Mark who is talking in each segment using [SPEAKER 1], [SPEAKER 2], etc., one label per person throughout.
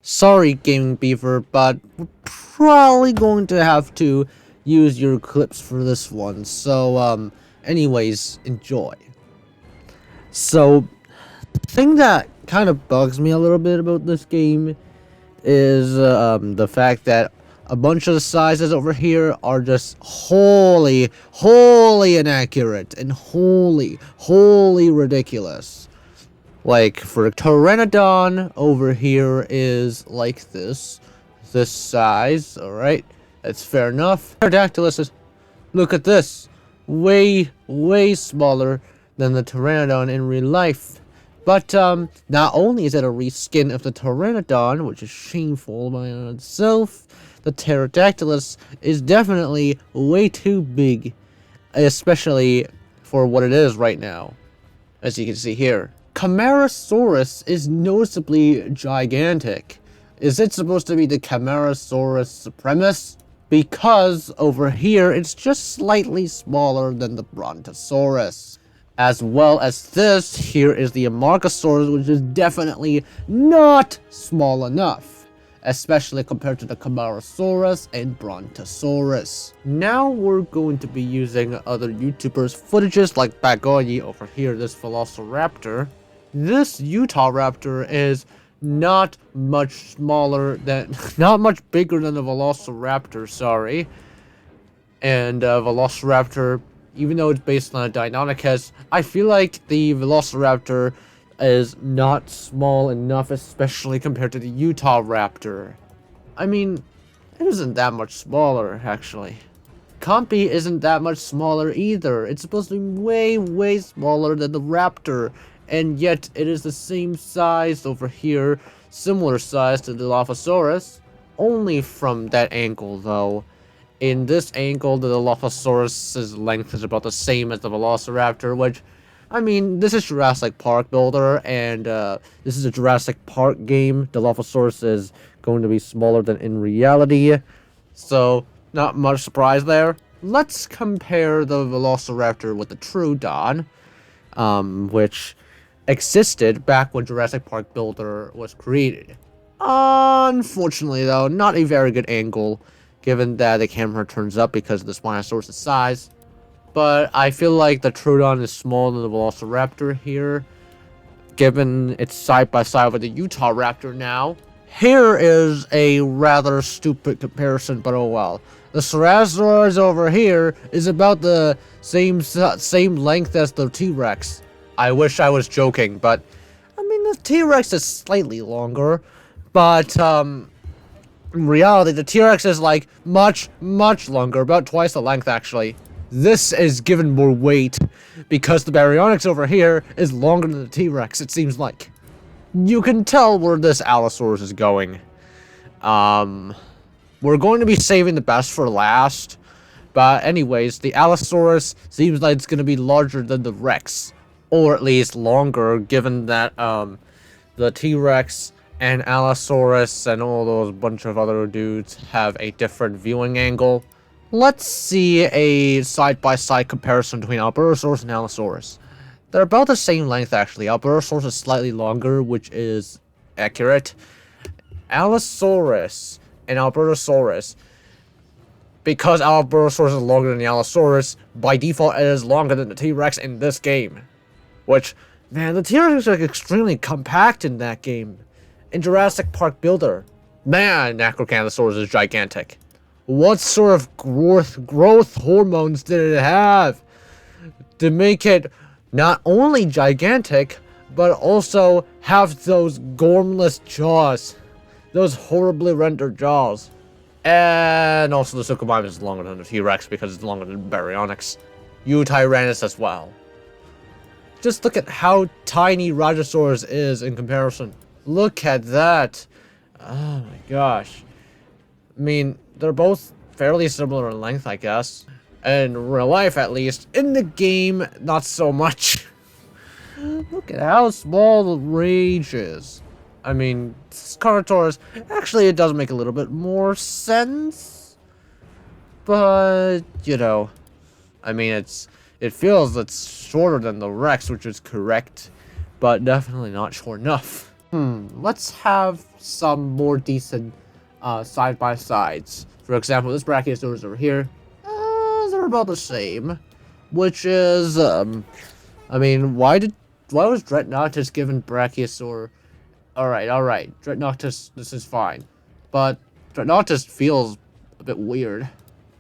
[SPEAKER 1] Sorry, Gaming Beaver, but we're probably going to have to use your clips for this one. So, anyways, enjoy. So, the thing that kind of bugs me a little bit about this game is the fact that a bunch of the sizes over here are just wholly inaccurate and wholly ridiculous. Like, for Pteranodon over here is like this size, alright? That's fair enough. Pterodactylus is, look at this, way smaller than the Pteranodon in real life. But, not only is it a reskin of the Pteranodon, which is shameful by itself, the Pterodactylus is definitely way too big, especially for what it is right now, as you can see here. Camarasaurus is noticeably gigantic. Is it supposed to be the Camarasaurus supremus? Because over here, it's just slightly smaller than the Brontosaurus. As well as this, here is the Amargasaurus, which is definitely not small enough, especially compared to the Camarasaurus and Brontosaurus. Now we're going to be using other YouTubers' footages like Bagoyi over here, this Velociraptor. This Utah Raptor is not much smaller than, not much bigger than the Velociraptor, sorry. And Velociraptor, even though it's based on a Deinonychus, I feel like the Velociraptor is not small enough, especially compared to the Utah Raptor. I mean, it isn't that much smaller, actually. Compy isn't that much smaller either. It's supposed to be way smaller than the Raptor, and yet it is the same size over here, similar size to the Dilophosaurus, only from that angle though. In this angle, the Dilophosaurus' length is about the same as the Velociraptor, which, I mean, this is Jurassic Park Builder, and this is a Jurassic Park game. Dilophosaurus is going to be smaller than in reality, so not much surprise there. Let's compare the Velociraptor with the Troodon, which existed back when Jurassic Park Builder was created. Unfortunately, though, not a very good angle, given that the camera turns up because of the Spinosaurus' size. But I feel like the Troodon is smaller than the Velociraptor here, given it's side by side with the Utah Raptor now. Here is a rather stupid comparison, but oh well. The Ceratosaurus over here is about the same length as the T-Rex. I wish I was joking, but I mean the T-Rex is slightly longer, but in reality the T-Rex is like much longer, about twice the length actually. This is given more weight because the Baryonyx over here is longer than the T-Rex, it seems like. You can tell where this Allosaurus is going. We're going to be saving the best for last, but anyways, the Allosaurus seems like it's going to be larger than the Rex. Or at least longer, given that the T-Rex and Allosaurus and all those bunch of other dudes have a different viewing angle. Let's see a side-by-side comparison between Albertosaurus and Allosaurus. They're about the same length actually. Albertosaurus is slightly longer, which is accurate. Allosaurus and Albertosaurus, because Albertosaurus is longer than the Allosaurus, by default it is longer than the T-Rex in this game. Which, man, the T-Rex is like extremely compact in that game. In Jurassic Park Builder, man, Acrocanthosaurus is gigantic. What sort of growth hormones did it have to make it not only gigantic, but also have those gormless jaws, those horribly rendered jaws? And also the Suchomimus is longer than the T-Rex because it's longer than Baryonyx. Tyrannosaurus as well. Just look at how tiny Rajasaurus is in comparison. Look at that. Oh my gosh. I mean, they're both fairly similar in length, I guess. In real life, at least. In the game, not so much. Look at how small the range is. I mean, Carnotaurus, actually it does make a little bit more sense. But, you know, I mean, it feels it's shorter than the Rex, which is correct, but definitely not short enough. Let's have some more decent side-by-sides. For example, this Brachiosaurus over here, they're about the same. Which is, I mean, why was Dreadnoughtus given Brachiosaur? Alright, Dreadnoughtus, this is fine. But Dreadnoughtus feels a bit weird.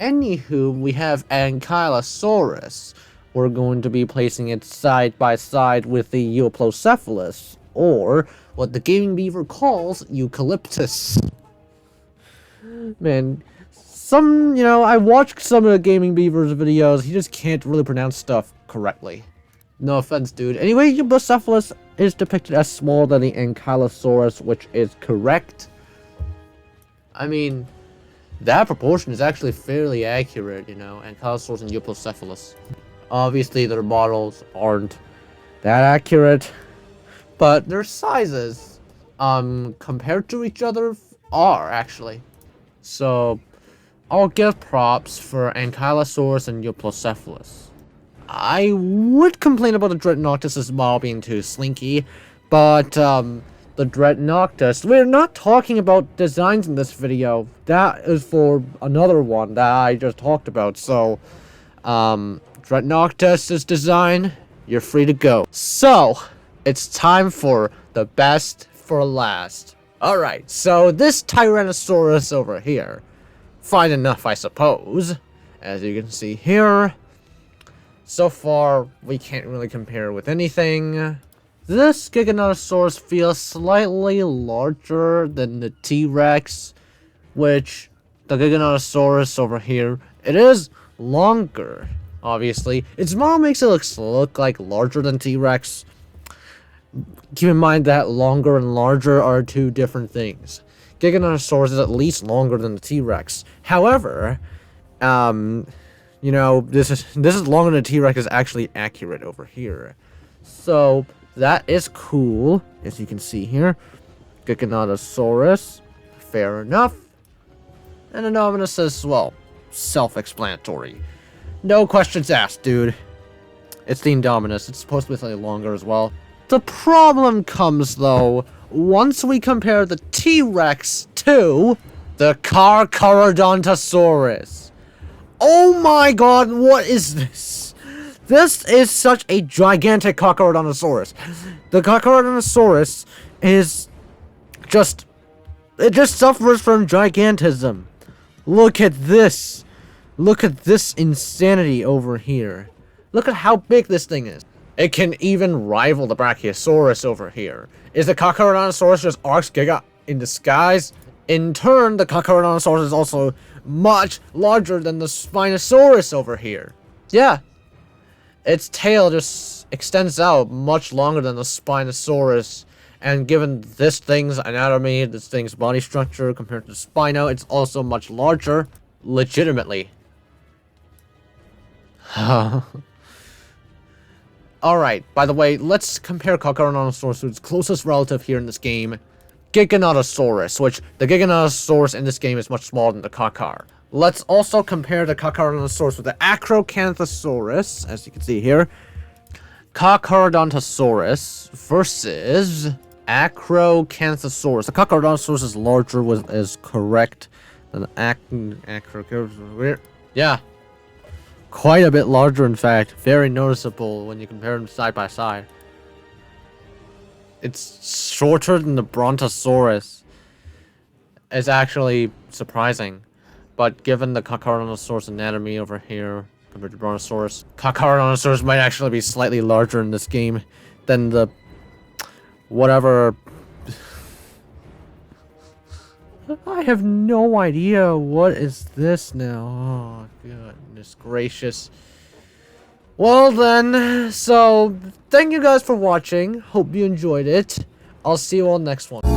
[SPEAKER 1] Anywho, we have Ankylosaurus. We're going to be placing it side by side with the Euplocephalus, or what the gaming beaver calls eucalyptus. Man, I watched some of the gaming beaver's videos. He just can't really pronounce stuff correctly. No offense, dude. Anyway, Euplocephalus is depicted as smaller than the Ankylosaurus, which is correct. I mean, that proportion is actually fairly accurate, Ankylosaurus and Euplocephalus. Obviously, their models aren't that accurate, but their sizes, compared to each other, are actually. So, I'll give props for Ankylosaurus and Euplocephalus. I would complain about the Dreadnoughtus' model being too slinky, but, the Dreadnoughtus, we're not talking about designs in this video. That is for another one that I just talked about, so, Dreadnoughtus' design, you're free to go. So, it's time for the best for last. Alright, so this Tyrannosaurus over here, fine enough, I suppose. As you can see here, so far, we can't really compare with anything. This Giganotosaurus feels slightly larger than the T-Rex, which the Giganotosaurus over here, it is longer. Obviously, its model makes it look like larger than T-Rex. Keep in mind that longer and larger are two different things. Giganotosaurus is at least longer than the T-Rex. However, this is longer than the T-Rex is actually accurate over here. So that is cool, as you can see here. Giganotosaurus, fair enough. And Anomalous as well, self-explanatory. No questions asked, dude. It's the Indominus. It's supposed to be slightly longer as well. The problem comes, though, once we compare the T-Rex to the Carnivore. Oh my god, what is this? This is such a gigantic Carnivore. The Carnivore is just... it just suffers from gigantism. Look at this. Look at this insanity over here. Look at how big this thing is. It can even rival the Brachiosaurus over here. Is the Carnivore just Arx Giga in disguise? In turn, the Carnivore is also much larger than the Spinosaurus over here. Yeah. Its tail just extends out much longer than the Spinosaurus. And given this thing's anatomy, this thing's body structure compared to the Spino, it's also much larger. Legitimately. Alright, by the way, let's compare Carnivore to its closest relative here in this game, Giganotosaurus, which the Giganotosaurus in this game is much smaller than the Carcar. Let's also compare the Carnivore with the Acrocanthosaurus, as you can see here. Carnivore versus Acrocanthosaurus. The Carnivore is larger, is correct, than the Acrocanthosaurus. Yeah. Quite a bit larger, in fact. Very noticeable when you compare them side by side. It's shorter than the Brontosaurus. It's actually surprising. But given the Carnivore anatomy over here compared to Brontosaurus, Carnivore might actually be slightly larger in this game than the... whatever... I have no idea what is this now. Oh, goodness gracious. Well then, so thank you guys for watching. Hope you enjoyed it. I'll see you all next one.